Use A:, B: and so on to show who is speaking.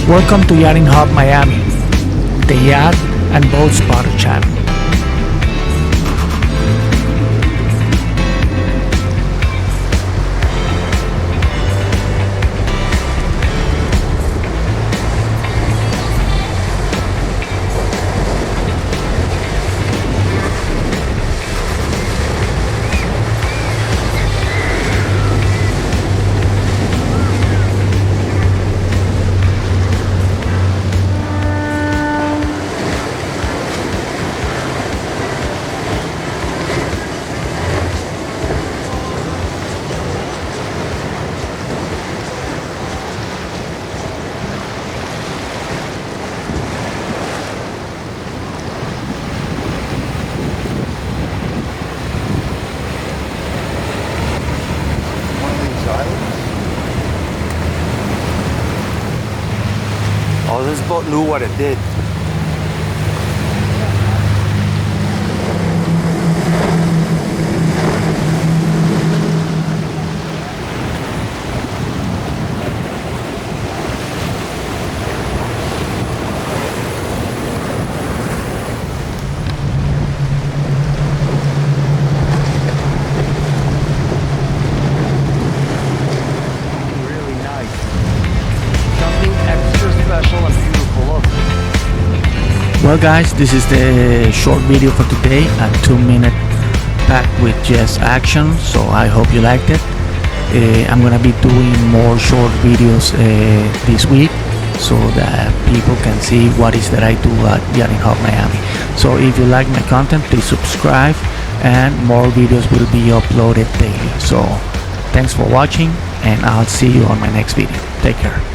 A: Welcome to Yachting Hub Miami, the yacht and boat spotter channel.
B: Oh, this boat knew what it did. Really nice. Something extra special and beautiful. Look.
A: Well guys, this is the short video for today, a 2-minute pack with just action, so I hope you liked it. I'm gonna be doing more short videos this week so that people can see what is that I do at Yachting Hub Miami. So if you like my content, please subscribe and more videos will be uploaded daily. So thanks for watching and I'll see you on my next video. Take care.